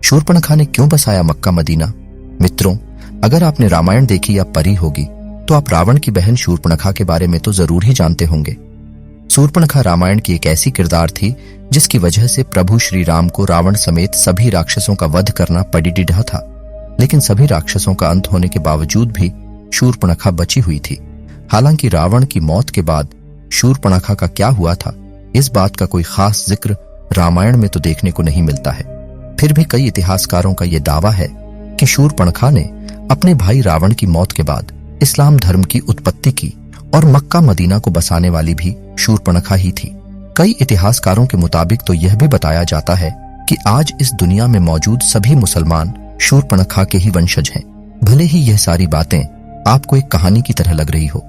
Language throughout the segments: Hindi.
शूर्पणखा ने क्यों बसाया मक्का मदीना? मित्रों, अगर आपने रामायण देखी या पढ़ी होगी तो आप रावण की बहन शूर्पणखा के बारे में तो जरूर ही जानते होंगे। शूर्पणखा रामायण की एक ऐसी किरदार थी जिसकी वजह से प्रभु श्री राम को रावण समेत सभी राक्षसों का वध करना पड़ीडिढ़ा था। लेकिन सभी राक्षसों का अंत होने के बावजूद भी शूर्पणखा बची हुई थी। हालांकि रावण की मौत के बाद शूर्पणखा का क्या हुआ था, इस बात का कोई खास जिक्र रामायण में तो देखने को नहीं मिलता है। फिर भी कई इतिहासकारों का यह दावा है कि शूर्पणखा ने अपने भाई रावण की मौत के बाद इस्लाम धर्म की उत्पत्ति की और मक्का मदीना को बसाने वाली भी शूर्पणखा ही थी। कई इतिहासकारों के मुताबिक तो यह भी बताया जाता है कि आज इस दुनिया में मौजूद सभी मुसलमान शूर्पणखा के ही वंशज हैं। भले ही यह सारी बातें आपको एक कहानी की तरह लग रही हो,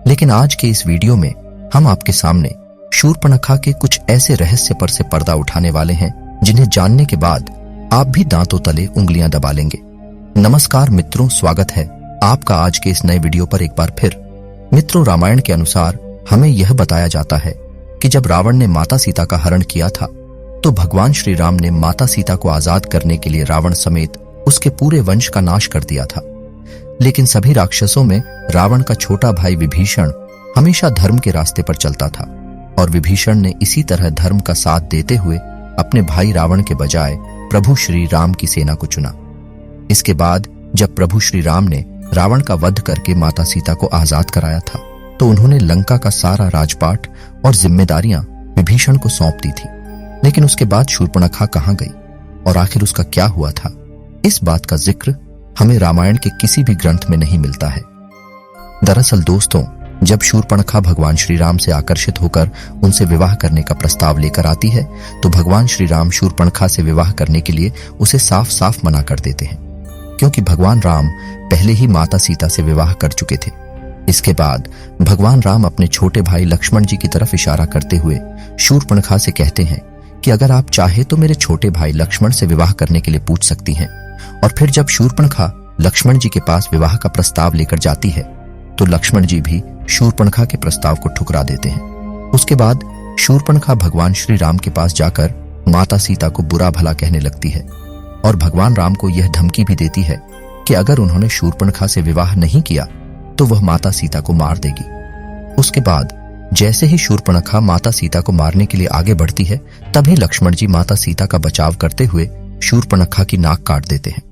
लेकिन आज के इस वीडियो में हम आपके सामने शूर्पणखा के कुछ ऐसे रहस्य पर से पर्दा उठाने वाले हैं जिन्हें जानने के बाद आप भी दांतों तले उंगलियां दबा लेंगे। नमस्कार मित्रों, स्वागत है आपका आज के इस नए वीडियो पर एक बार फिर। मित्रों, रामायण के अनुसार हमें यह बताया जाता है कि जब रावण ने माता सीता का हरण किया था तो भगवान श्री राम ने माता सीता को आजाद करने के लिए रावण समेत उसके पूरे वंश का नाश कर दिया था। लेकिन सभी राक्षसों में रावण का छोटा भाई विभीषण हमेशा धर्म के रास्ते पर चलता था और विभीषण ने इसी तरह धर्म का साथ देते हुए अपने भाई रावण के बजाय प्रभु श्री राम की सेना को चुना। इसके बाद जब प्रभु श्री राम ने रावण का वध करके माता सीता को आजाद कराया था तो उन्होंने लंका का सारा राजपाट और जिम्मेदारियां विभीषण को सौंप दी थी। लेकिन उसके बाद शूर्पणखा कहां गई और आखिर उसका क्या हुआ था, इस बात का जिक्र हमें रामायण के किसी भी ग्रंथ में नहीं मिलता है। दरअसल दोस्तों, जब शूर्पणखा भगवान श्री राम से आकर्षित होकर उनसे विवाह करने का प्रस्ताव लेकर आती है तो भगवान श्री राम शूर्पणखा से विवाह करने के लिए उसे साफ साफ मना कर देते हैं, क्योंकि भगवान राम पहले ही माता सीता से विवाह कर चुके थे। इसके बाद भगवान राम अपने छोटे भाई लक्ष्मण जी की तरफ इशारा करते हुए शूर्पणखा से कहते हैं कि अगर आप चाहे तो मेरे छोटे भाई लक्ष्मण से विवाह करने के लिए पूछ सकती हैं। और फिर जब शूर्पणखा लक्ष्मण जी के पास विवाह का प्रस्ताव लेकर जाती है तो लक्ष्मण जी भी शूर्पणखा के प्रस्ताव को ठुकरा देते हैं। उसके बाद शूर्पणखा भगवान श्री राम के पास जाकर माता सीता को बुरा भला कहने लगती है और भगवान राम को यह धमकी भी देती है कि अगर उन्होंने शूर्पणखा से विवाह नहीं किया तो वह माता सीता को मार देगी। उसके बाद जैसे ही शूर्पणखा माता सीता को मारने के लिए आगे बढ़ती है तभी लक्ष्मण जी माता सीता का बचाव करते हुए शूर्पणखा की नाक काट देते हैं।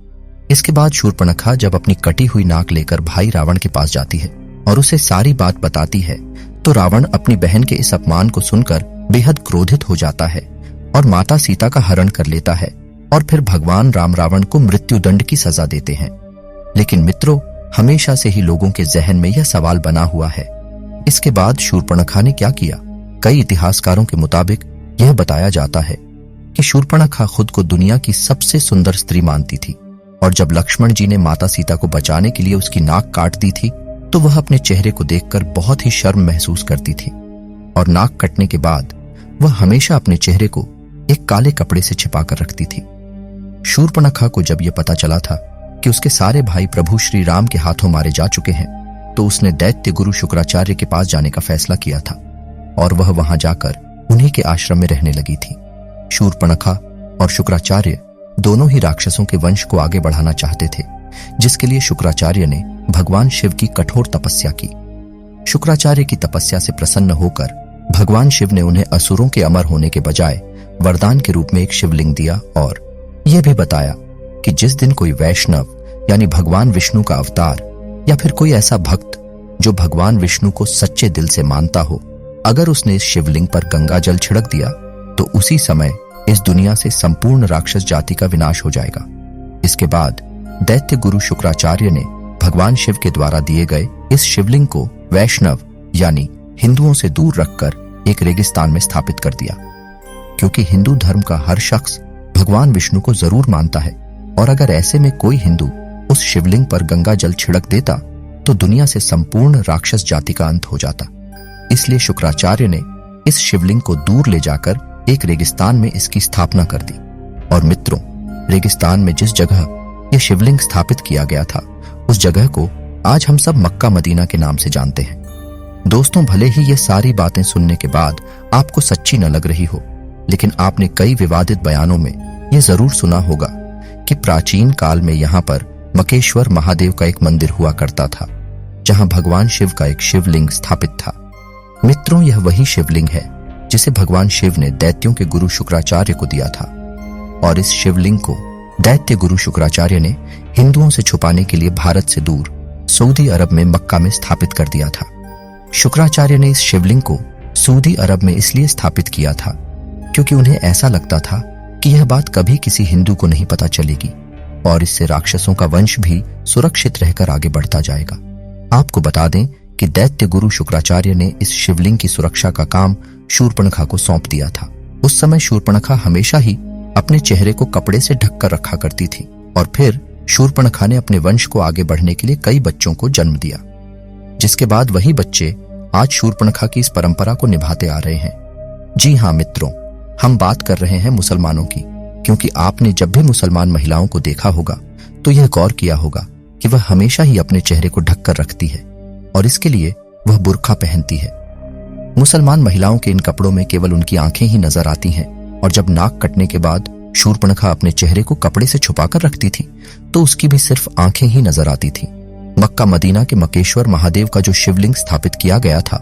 इसके बाद शूर्पणखा जब अपनी कटी हुई नाक लेकर भाई रावण के पास जाती है और उसे सारी बात बताती है तो रावण अपनी बहन के इस अपमान को सुनकर बेहद क्रोधित हो जाता है और माता सीता का हरण कर लेता है और फिर भगवान राम रावण को मृत्युदंड की सजा देते हैं। लेकिन मित्रों, हमेशा से ही लोगों के जहन में यह सवाल बना हुआ है, इसके बाद शूर्पणखा ने क्या किया? कई इतिहासकारों के मुताबिक यह बताया जाता है कि शूर्पणखा खुद को दुनिया की सबसे सुंदर स्त्री मानती थी और जब लक्ष्मण जी ने माता सीता को बचाने के लिए उसकी नाक काट दी थी तो वह अपने चेहरे को देखकर बहुत ही शर्म महसूस करती थी और नाक कटने के बाद वह हमेशा अपने चेहरे को एक काले कपड़े से छिपा कर रखती थी। शूर्पणखा को जब यह पता चला था कि उसके सारे भाई प्रभु श्री राम के हाथों मारे जा चुके हैं तो उसने दैत्य गुरु शुक्राचार्य के पास जाने का फैसला किया था और वह वहां जाकर उन्हीं के आश्रम में रहने लगी थी। शूर्पणखा और शुक्राचार्य दोनों ही राक्षसों के वंश को आगे बढ़ाना चाहते थे, जिसके लिए शुक्राचार्य ने भगवान शिव की कठोर तपस्या की। शुक्राचार्य की तपस्या से प्रसन्न होकर भगवान शिव ने उन्हें असुरों के अमर होने के बजाय वरदान के रूप में एक शिवलिंग दिया और यह भी बताया कि जिस दिन कोई वैष्णव यानी भगवान विष्णु का अवतार या फिर कोई ऐसा भक्त जो भगवान विष्णु को सच्चे दिल से मानता हो, अगर उसने इस शिवलिंग पर गंगा जल छिड़क दिया तो उसी समय इस दुनिया से संपूर्ण राक्षस जाति का विनाश हो जाएगा। इसके बाद दैत्य गुरु शुक्राचार्य ने भगवान शिव के द्वारा दिए गए इस शिवलिंग को वैष्णव यानी हिंदुओं से दूर रखकर एक रेगिस्तान में स्थापित कर दिया, क्योंकि हिंदू धर्म का हर शख्स भगवान विष्णु को जरूर मानता है और अगर ऐसे में कोई हिंदू उस शिवलिंग पर गंगा जल छिड़क देता तो दुनिया से संपूर्ण राक्षस जाति का अंत हो जाता। इसलिए शुक्राचार्य ने इस शिवलिंग को दूर ले जाकर एक रेगिस्तान में इसकी स्थापना कर दी। और मित्रों, रेगिस्तान में जिस जगह यह शिवलिंग स्थापित किया गया था उस जगह को आज हम सब मक्का मदीना के नाम से जानते हैं। दोस्तों, भले ही ये सारी बातें सुनने के बाद आपको सच्ची न लग रही हो, लेकिन आपने कई विवादित बयानों में यह जरूर सुना होगा कि प्राचीन काल में यहाँ पर मकेश्वर महादेव का एक मंदिर हुआ करता था, जहां भगवान शिव का एक शिवलिंग स्थापित था। मित्रों, यह वही शिवलिंग है जिसे भगवान शिव ने दैत्यों के गुरु शुक्राचार्य को दिया था, और इस शिवलिंग को दैत्य गुरु शुक्राचार्य ने हिंदुओं से छुपाने के लिए भारत से दूर सऊदी अरब में मक्का में स्थापित कर दिया था। शुक्राचार्य ने इस शिवलिंग को सऊदी अरब में इसलिए स्थापित किया था क्योंकि उन्हें ऐसा लगता था कि यह बात कभी किसी हिंदू को नहीं पता चलेगी और इससे राक्षसों का वंश भी सुरक्षित रहकर आगे बढ़ता जाएगा। आपको बता दें कि दैत्य गुरु शुक्राचार्य ने इस शिवलिंग की सुरक्षा का काम शूर्पणखा को सौंप दिया था। उस समय शूर्पणखा हमेशा ही अपने चेहरे को कपड़े से ढककर रखा करती थी और फिर शूर्पणखा ने अपने वंश को आगे बढ़ने के लिए कई बच्चों को जन्म दिया, जिसके बाद वही बच्चे आज शूर्पणखा की इस परंपरा को निभाते आ रहे हैं। जी हाँ मित्रों, हम बात कर रहे हैं मुसलमानों की, क्योंकि आपने जब भी मुसलमान महिलाओं को देखा होगा तो यह गौर किया होगा कि वह हमेशा ही अपने चेहरे को ढककर रखती है और इसके लिए वह बुर्का पहनती है। मुसलमान महिलाओं के इन कपड़ों में केवल उनकी आंखें ही नजर आती हैं, और जब नाक कटने के बाद शूर्पणखा अपने चेहरे को कपड़े से छुपाकर रखती थी तो उसकी भी सिर्फ आंखें ही नजर आती थी। मक्का मदीना के मकेश्वर महादेव का जो शिवलिंग स्थापित किया गया था,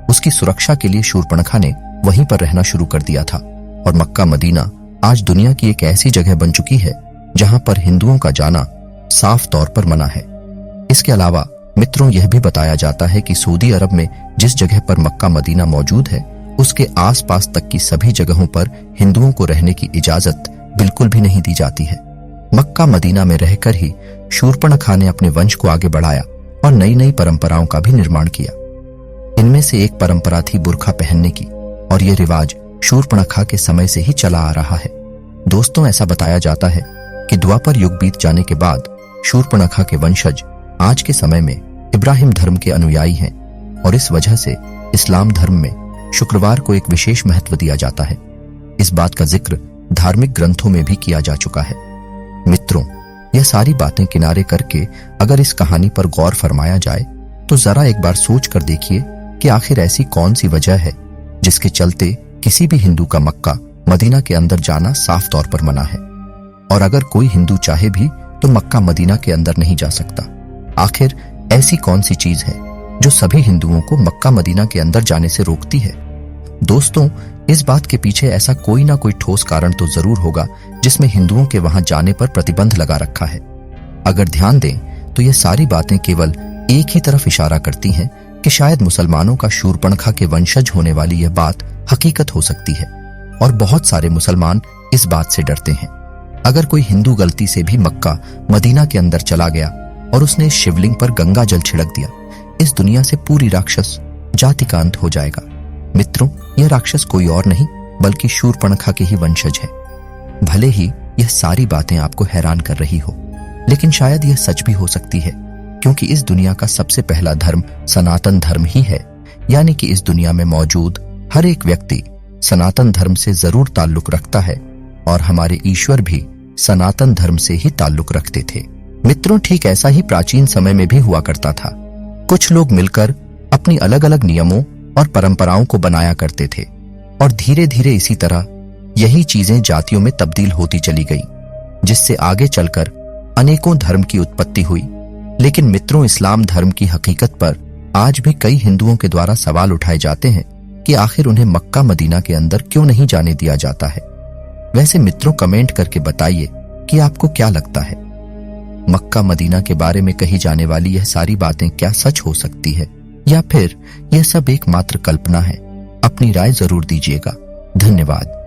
उसकी सुरक्षा के लिए शूर्पणखा ने वहीं पर रहना शुरू कर दिया था, और मक्का मदीना आज दुनिया की एक ऐसी जगह बन चुकी है जहां पर हिंदुओं का जाना साफ तौर पर मना है। इसके अलावा मित्रों, यह भी बताया जाता है कि सऊदी अरब में जिस जगह पर मक्का मदीना मौजूद है, उसके आसपास तक की सभी जगहों पर हिंदुओं को रहने की इजाजत बिल्कुल भी नहीं दी जाती है। मक्का मदीना में रहकर ही शूर्पणखा ने अपने वंश को आगे बढ़ाया और नई नई परंपराओं का भी निर्माण किया। इनमें से एक परंपरा थी बुर्का पहनने की, और यह रिवाज शूर्पणखा के समय से ही चला आ रहा है। दोस्तों, ऐसा बताया जाता है कि द्वापर युग बीत जाने के बाद शूर्पणखा के वंशज आज के समय में इब्राहिम धर्म के अनुयायी हैं, और इस वजह से इस्लाम धर्म में शुक्रवार को एक विशेष महत्व दिया जाता है। इस बात का जिक्र धार्मिक ग्रंथों में भी किया जा चुका है। मित्रों, यह सारी बातें किनारे करके अगर इस कहानी पर गौर फरमाया जाए तो जरा एक बार सोच कर देखिए कि आखिर ऐसी कौन सी वजह है जिसके चलते किसी भी हिंदू का मक्का मदीना के अंदर जाना साफ तौर पर मना है, और अगर कोई हिंदू चाहे भी तो मक्का मदीना के अंदर नहीं जा सकता। आखिर ऐसी कौन सी चीज है जो सभी हिंदुओं को मक्का मदीना के अंदर जाने से रोकती है? दोस्तों, इस बात के पीछे ऐसा कोई ना कोई ठोस कारण तो जरूर होगा जिसमें हिंदुओं के वहां जाने पर प्रतिबंध लगा रखा है। अगर ध्यान दें तो ये सारी बातें केवल एक ही तरफ इशारा करती हैं कि शायद मुसलमानों का शूर्पणखा के वंशज होने वाली यह बात हकीकत हो सकती है, और बहुत सारे मुसलमान इस बात से डरते हैं। अगर कोई हिंदू गलती से भी मक्का मदीना के अंदर चला गया और उसने इस शिवलिंग पर गंगा जल छिड़क दिया, इस दुनिया से पूरी राक्षस जाति का अंत हो जाएगा। मित्रों, यह राक्षस कोई और नहीं बल्कि शूर्पणखा के ही वंशज है। भले ही यह सारी बातें आपको हैरान कर रही हो, लेकिन शायद यह सच भी हो सकती है, क्योंकि इस दुनिया का सबसे पहला धर्म सनातन धर्म ही है। यानी कि इस दुनिया में मौजूद हर एक व्यक्ति सनातन धर्म से जरूर ताल्लुक रखता है, और हमारे ईश्वर भी सनातन धर्म से ही ताल्लुक रखते थे। मित्रों, ठीक ऐसा ही प्राचीन समय में भी हुआ करता था। कुछ लोग मिलकर अपनी अलग अलग नियमों और परंपराओं को बनाया करते थे, और धीरे धीरे इसी तरह यही चीजें जातियों में तब्दील होती चली गई, जिससे आगे चलकर अनेकों धर्म की उत्पत्ति हुई। लेकिन मित्रों, इस्लाम धर्म की हकीकत पर आज भी कई हिंदुओं के द्वारा सवाल उठाए जाते हैं कि आखिर उन्हें मक्का मदीना के अंदर क्यों नहीं जाने दिया जाता है। वैसे मित्रों, कमेंट करके बताइए कि आपको क्या लगता है, मक्का मदीना के बारे में कही जाने वाली यह सारी बातें क्या सच हो सकती है, या फिर यह सब एक मात्र कल्पना है? अपनी राय जरूर दीजिएगा। धन्यवाद।